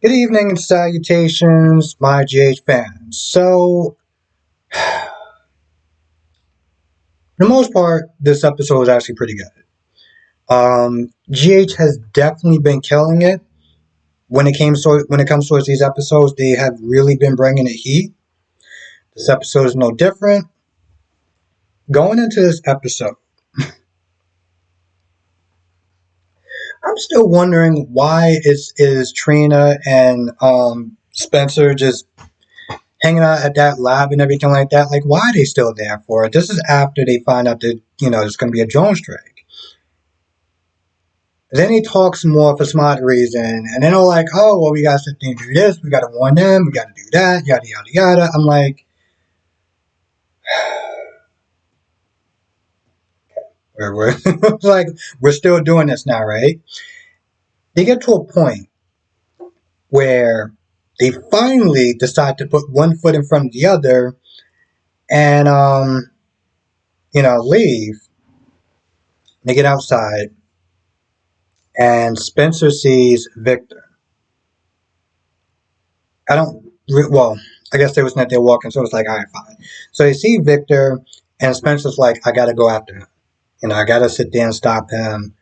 Good evening and salutations, my GH fans. So, for the most part, this episode is actually pretty good. GH has definitely been killing it when it comes towards these episodes. They have really been bringing the heat. This episode is no different. Going into this episode, I'm still wondering why is Trina and Spencer just hanging out at that lab and everything like that. Like, why are they still there for it? This is after they find out that, there's going to be a drone strike. Then he talks more for smart reason. And then they're like, oh, well, we got to do this. We got to warn them. We got to do that. Yada, yada, yada. I'm like, we're like, we're still doing this now, right? They get to a point where they finally decide to put one foot in front of the other and, leave. They get outside. And Spencer sees Victor. Well, I guess there was not there walking, so it was like, all right, fine. So they see Victor, and Spencer's like, I gotta go after him. I gotta sit there and stop him.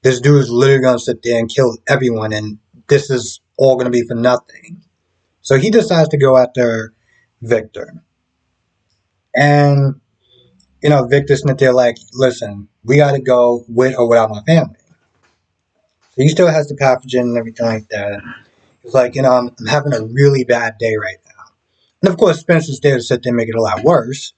This dude's literally gonna sit there and kill everyone, and this is all gonna be for nothing. So he decides to go after Victor. And, Victor's not there like, listen, we gotta go with or without my family. So he still has the pathogen and everything like that. He's like, I'm having a really bad day right now. And of course, Spencer's there to sit there and make it a lot worse.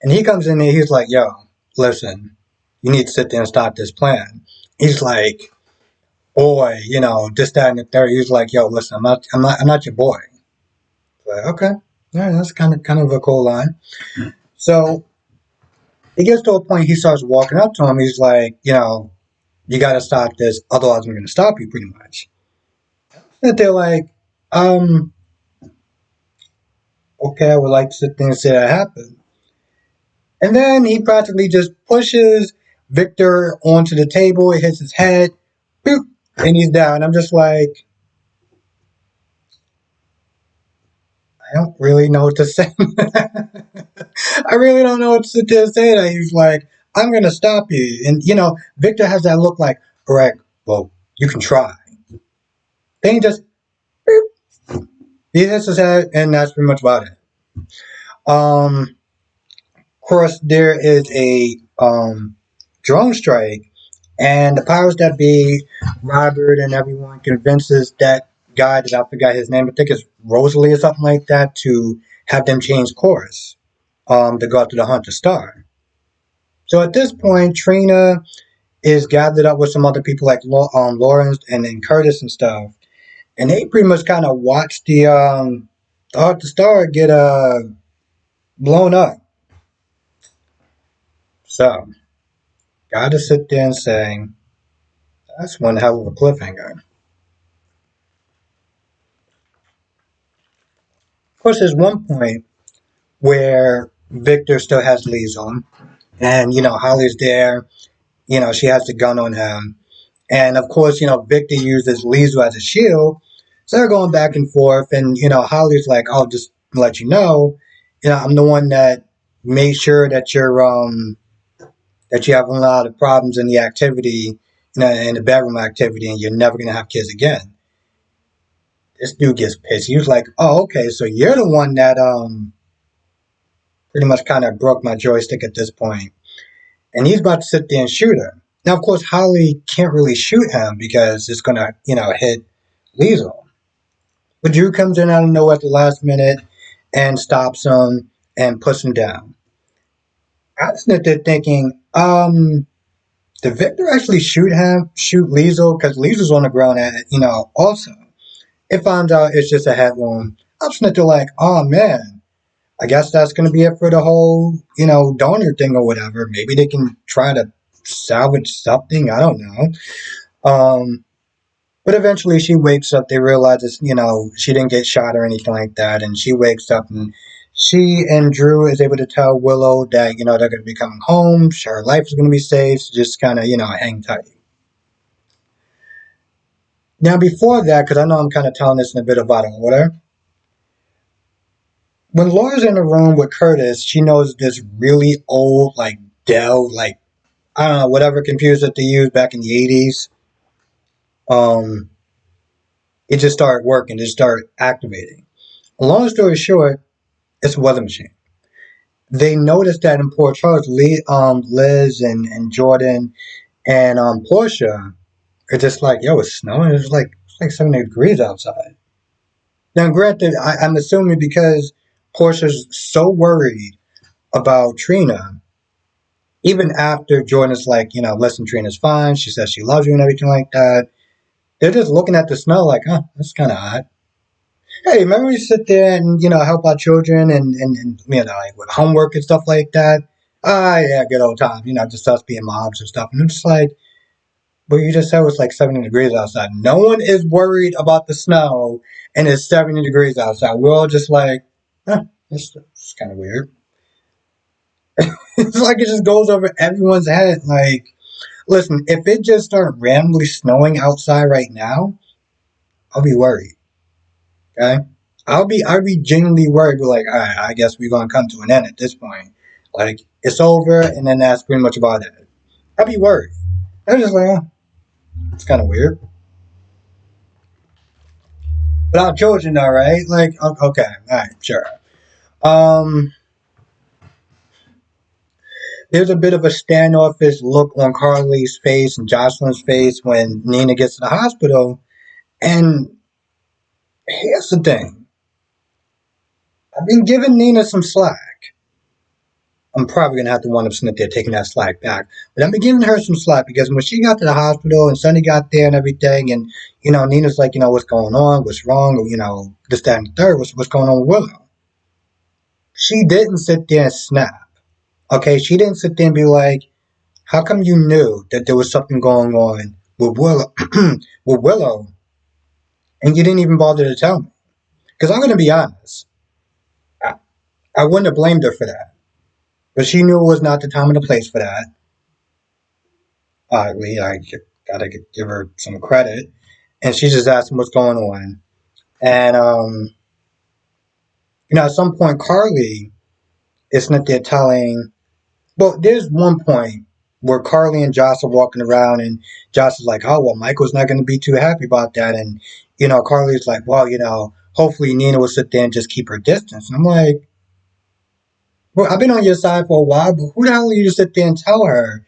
And he comes in there, he's like, yo, listen, you need to sit there and stop this plan. He's like, boy, this, that, and the third. He's like, yo, listen, I'm not your boy. Like, okay. Yeah, that's kind of a cool line. So he gets to a point, he starts walking up to him. He's like, you got to stop this, otherwise I'm going to stop you, pretty much. And they're like, okay, I would like to sit there and say that happened. And then he practically just pushes Victor onto the table. It hits his head, boop, and he's down. I'm just like, I don't really know what to say. I really don't know what to say. That he's like, I'm going to stop you. And, Victor has that look like, all right, well, you can try. Then he just, boop, he hits his head, and that's pretty much about it. Of course, there is a drone strike, and the powers that be, Robert and everyone, convinces that guy that I forgot his name, I think it's Rosalie or something like that, to have them change course to go after the Hunter Star. So at this point, Trina is gathered up with some other people like Lawrence and Curtis and stuff, and they pretty much kind of watch the Hunter Star get blown up. So, gotta sit there and say, that's one hell of a cliffhanger. Of course, there's one point where Victor still has Lee's on, and Holly's there. She has the gun on him, and of course, Victor uses Lizu as a shield. So they're going back and forth, and Holly's like, "I'll just let you know, I'm the one that made sure that you have a lot of problems in the activity, in the bedroom activity, and you're never gonna have kids again." This dude gets pissed. He was like, "Oh, okay, so you're the one that pretty much kind of broke my joystick at this point." And he's about to sit there and shoot her. Now, of course, Holly can't really shoot him because it's going to, hit Liesel. But Drew comes in out of nowhere at the last minute and stops him and puts him down. I was sitting there thinking, did Victor actually shoot Liesel? Because Liesel's on the ground, also. It finds out it's just a head wound. I'm sitting there like, oh, man. I guess that's going to be it for the whole, donor thing or whatever. Maybe they can try to salvage something. I don't know. But eventually she wakes up. They realize it's, she didn't get shot or anything like that. And she wakes up and she and Drew is able to tell Willow that, they're going to be coming home. Her life is going to be saved. So just kind of, hang tight. Now, before that, because I know I'm kind of telling this in a bit of out of order, when Laura's in the room with Curtis, she knows this really old, like, Dell, like, I don't know, whatever computer that they used back in the 80s. Um, it just started working, it started activating. Long story short, it's a weather machine. They noticed that in Port Charles, Liz and Jordan and Portia are just like, yo, it's snowing. It's like 70 degrees outside. Now, granted, I'm assuming because Portia's so worried about Trina, even after Jordan's like, listen, Trina's fine. She says she loves you and everything like that. They're just looking at the snow like, huh, that's kind of odd. Hey, remember we sit there and help our children and like with homework and stuff like that. Ah, yeah, good old time. Just us being moms and stuff. And it's just like, but you just said it was like 70 degrees outside. No one is worried about the snow, and it's 70 degrees outside. We're all just like, huh, this kind of weird. It's like it just goes over everyone's head. Like, listen, if it just started randomly snowing outside right now, I'll be worried. Okay, I'll be genuinely worried. Be like, all right, I guess we're gonna come to an end at this point. Like, it's over, and then that's pretty much about it. I'd be worried. I'm just like, it's kind of weird. But our children, all right. Like, okay, all right, sure. Um, there's a bit of a standoffish look on Carly's face and Jocelyn's face when Nina gets to the hospital. And here's the thing: I've been giving Nina some slack. I'm probably gonna have to wind up sitting there taking that slack back. But I've been giving her some slack because when she got to the hospital and Sonny got there and everything, and Nina's like, what's going on, what's wrong, or this, that, and the third, what's going on with Willow? She didn't sit there and snap. Okay, she didn't sit there and be like, "How come you knew that there was something going on with Willow, with Willow, and you didn't even bother to tell me?" Because I'm gonna be honest, I, I wouldn't have blamed her for that, but she knew it was not the time and the place for that. I gotta give her some credit, and she just asked him what's going on, and at some point Carly is not there telling. Well, there's one point where Carly and Joss are walking around, and Joss is like, "Oh, well, Michael's not going to be too happy about that." And, Carly's like, "Well, hopefully Nina will sit there and just keep her distance." And I'm like, "Well, I've been on your side for a while, but who the hell are you to sit there and tell her?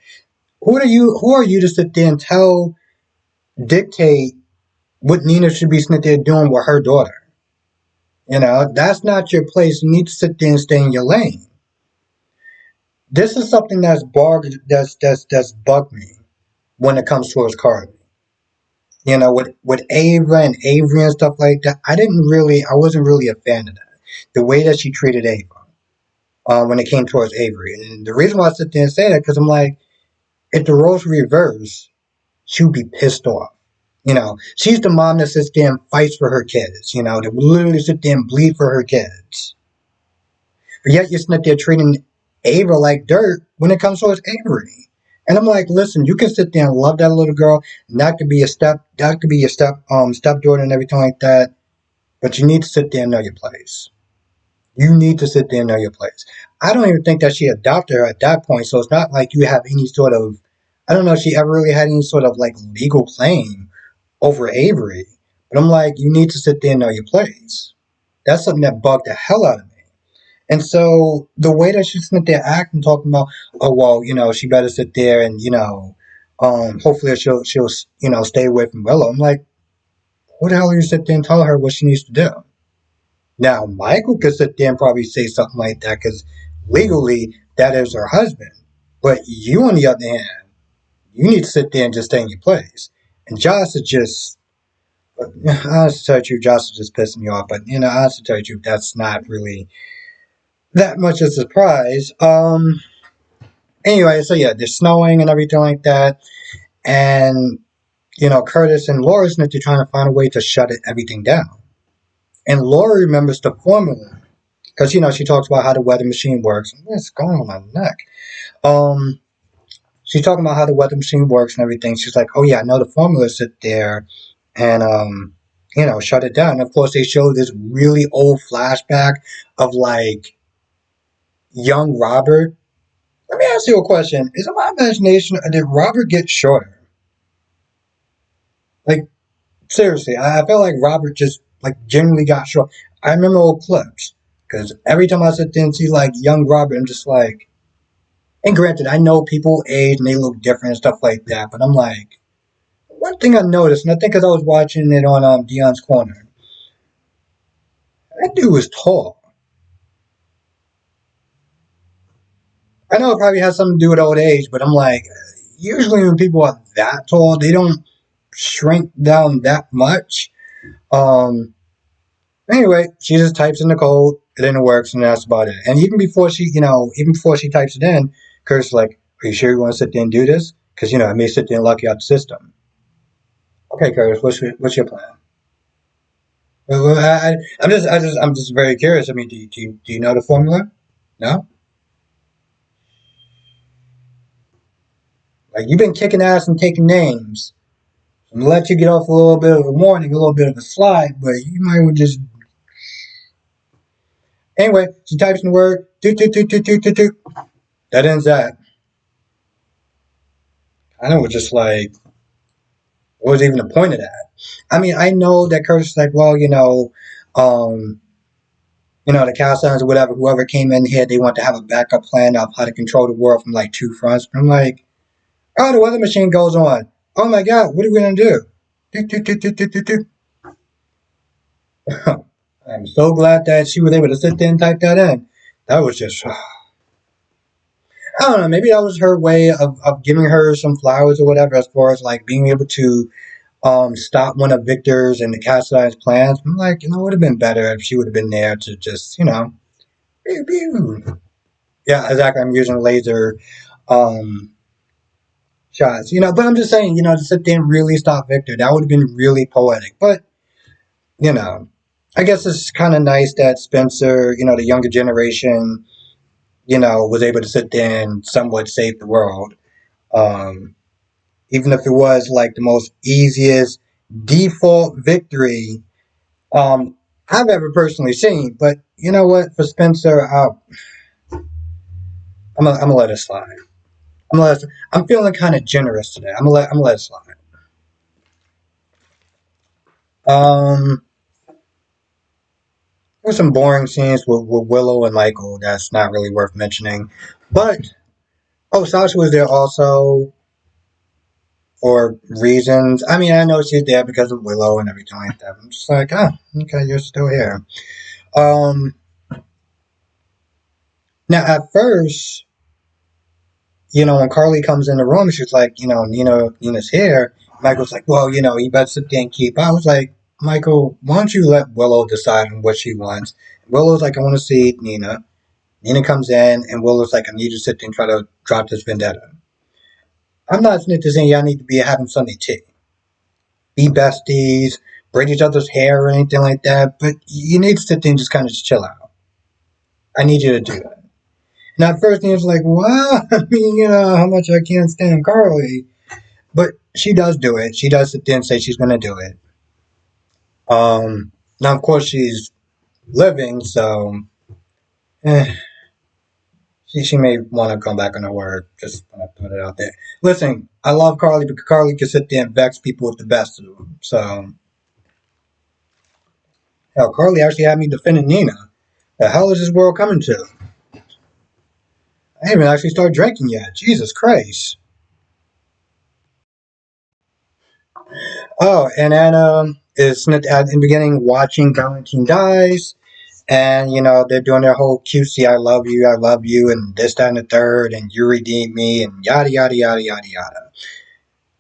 Who are you to sit there and dictate what Nina should be sitting there doing with her daughter? That's not your place. You need to sit there and stay in your lane." This is something that's bugged me when it comes towards Carly. With Ava and Avery and stuff like that, I wasn't really a fan of that. The way that she treated Ava when it came towards Avery. And the reason why I sit there and say that, because I'm like, if the roles were reversed, she would be pissed off. She's the mom that sits there and fights for her kids, that would literally sit there and bleed for her kids. But yet you're sitting there treating Ava like dirt when it comes towards Avery. And I'm like, listen, you can sit there and love that little girl, and that could be your stepdaughter and everything like that. But you need to sit there and know your place. You need to sit there and know your place. I don't even think that she adopted her at that point, so it's not like you have any sort of, I don't know if she ever really had any sort of like legal claim over Avery. But I'm like, you need to sit there and know your place. That's something that bugged the hell out of me. And so the way that she's sitting there acting, talking about, oh well, she better sit there and hopefully she'll stay away from Willow. I'm like, who the hell are you sit there and tell her what she needs to do? Now Michael could sit there and probably say something like that because legally that is her husband. But you, on the other hand, you need to sit there and just stay in your place. And Josh is just, honestly to tell you the truth, Josh is just pissing me off. But honestly to tell you the truth, that's not really that much of a surprise. Anyway, so yeah, there's snowing and everything like that, and Curtis and Laura Smith are trying to find a way to shut everything down. And Laura remembers the formula because she talks about how the weather machine works. What's going on my neck? Um, she's talking about how the weather machine works and everything. She's like, "Oh yeah, I know the formula sit there." and shut it down. And of course, they showed this really old flashback of like young Robert. Let me ask you a question: is it my imagination, or did Robert get shorter? Like seriously, I felt like Robert just like genuinely got short. I remember old clips because every time I sit there and see like young Robert, I'm just like. And granted, I know people age and they look different and stuff like that, but I'm like, one thing I noticed, and I think because I was watching it on Dion's Corner, that dude was tall. I know it probably has something to do with old age, but I'm like, usually when people are that tall, they don't shrink down that much. Um, anyway, she just types in the code, it then it works, and that's about it. And even before she types it in, Kurt's like, "Are you sure you want to sit there and do this? Because I may sit there and lock you out the system." Okay, Curtis, what's your plan? Well, I'm just very curious. I mean, do you know the formula? No. Like you've been kicking ass and taking names. I'm gonna let you get off a little bit of a warning, a little bit of a slide, but you might want just. Anyway, she types in the word. Toot, toot, toot, toot, toot, toot, toot. That ends that. I know, was just like, what was even the point of that? I mean, I know that Curtis is like, well, um, the Cowstones or whatever, whoever came in here, they want to have a backup plan of how to control the world from like two fronts. But I'm like, oh, the weather machine goes on. Oh my God, what are we gonna do? Do, do, do, do, do, do, do. I'm so glad that she was able to sit there and type that in. That was just, I don't know, maybe that was her way of giving her some flowers or whatever, as far as like being able to stop one of Victor's and the Cassidy's plans. I'm like, it would have been better if she would have been there to just, pew, pew. Yeah, exactly. I'm using laser um, shots, but I'm just saying, to sit there and really stop Victor, that would have been really poetic. But, you know, I guess it's kind of nice that Spencer, the younger generation, was able to sit there and somewhat save the world. Um, Even if it was like the most easiest default victory I've ever personally seen. But you know what? For Spencer, I'm gonna let it slide. I'm feeling kind of generous today. I'm gonna let it slide. Um, there's some boring scenes with Willow and Michael that's not really worth mentioning. But oh, Sasha was there also for reasons. I mean, I know she's there because of Willow and everything like that. I'm just like, oh, okay, you're still here. Um, Now at first, when Carly comes in the room, she's like, Nina's here. Michael's like, well, you better sit there and keep. I was like, Michael, why don't you let Willow decide on what she wants? Willow's like, I want to see Nina. Nina comes in, and Willow's like, I need you to sit there and try to drop this vendetta. I'm not saying y'all need to be having Sunday tea, be besties, braid each other's hair or anything like that, but you need to sit there and just kind of just chill out. I need you to do that. And at first, Nina's like, well, I mean, how much I can't stand Carly. But she does do it. She does sit there and say she's going to do it. Now, of course, she's living, so she may want to come back on her word. Just want to put it out there. Listen, I love Carly because Carly can sit there and vex people with the best of them. So, hell, Carly actually had me defending Nina. The hell is this world coming to? I haven't actually started drinking yet. Jesus Christ. Oh, and Anna is in the beginning watching Valentine dies. And, they're doing their whole cutesy, I love you, and this, that, and the third, and you redeemed me, and yada, yada, yada, yada, yada.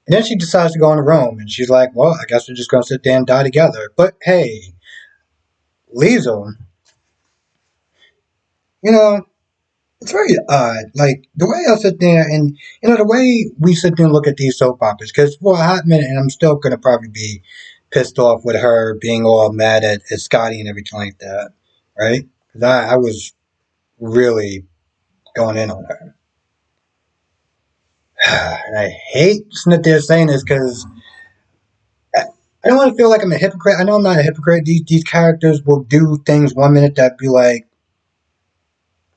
And then she decides to go in the room, and she's like, well, I guess we're just going to sit there and die together. But hey, Liesel, you know, it's very odd. Like, the way I sit there and, the way we sit there and look at these soap operas, because for a hot minute, and I'm still going to probably be pissed off with her being all mad at Scotty and everything like that, right? Because I was really going in on her. And I hate that they're saying this because I don't want to feel like I'm a hypocrite. I know I'm not a hypocrite. These characters will do things one minute that be like,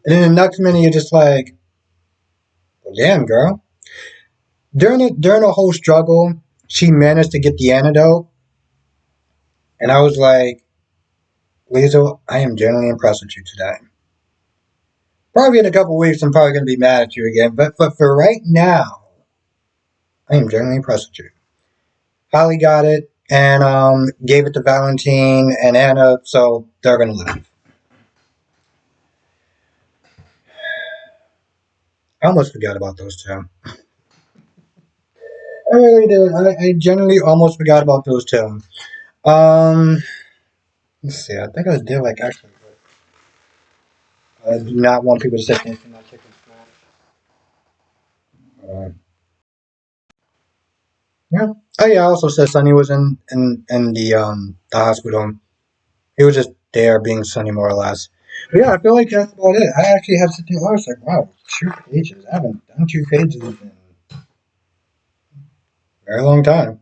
and then the next minute you're just like, well, damn, girl. During the whole struggle, she managed to get the antidote, and I was like, Liesl, I am genuinely impressed with you today. Probably in a couple weeks, I'm probably going to be mad at you again, but for right now, I am genuinely impressed with you. Holly got it and gave it to Valentine and Anna, so they're going to live. I almost forgot about those two. I really did. I genuinely almost forgot about those two. Um, let's see. I think I did like actually. I do not want people to say anything about chicken scratch. Yeah. Oh yeah. I also said Sonny was in the hospital. He was just there being Sonny more or less. But yeah, I feel like that's about it. I actually have something. I was like, wow, 2 pages. I haven't done 2 pages in a very long time.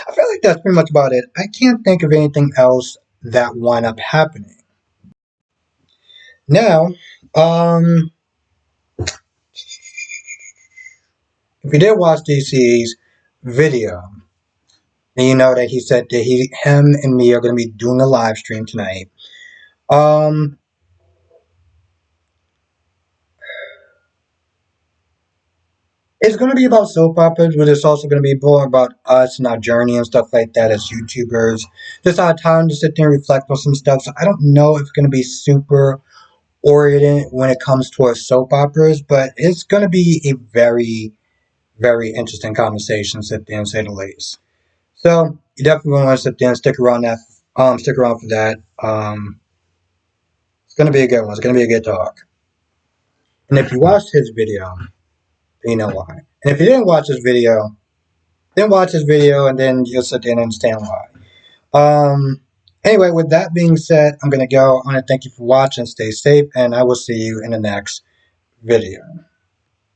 I feel like that's pretty much about it. I can't think of anything else that wound up happening. Now, um, if you did watch DC's video, then you know that he said that him and me are going to be doing a live stream tonight. Um, it's going to be about soap operas, but it's also going to be more about us and our journey and stuff like that as YouTubers. Just our time to sit there and reflect on some stuff. So I don't know if it's going to be super oriented when it comes towards soap operas, but it's going to be a very, very interesting conversation, sit there and say the least. So you definitely want to sit there and stick around for that. It's going to be a good one. It's going to be a good talk. And if you watched his video, then you know why. And if you didn't watch his video, then watch his video and then you'll sit there and understand why. Anyway, with that being said, I'm going to go. I want to thank you for watching. Stay safe, and I will see you in the next video.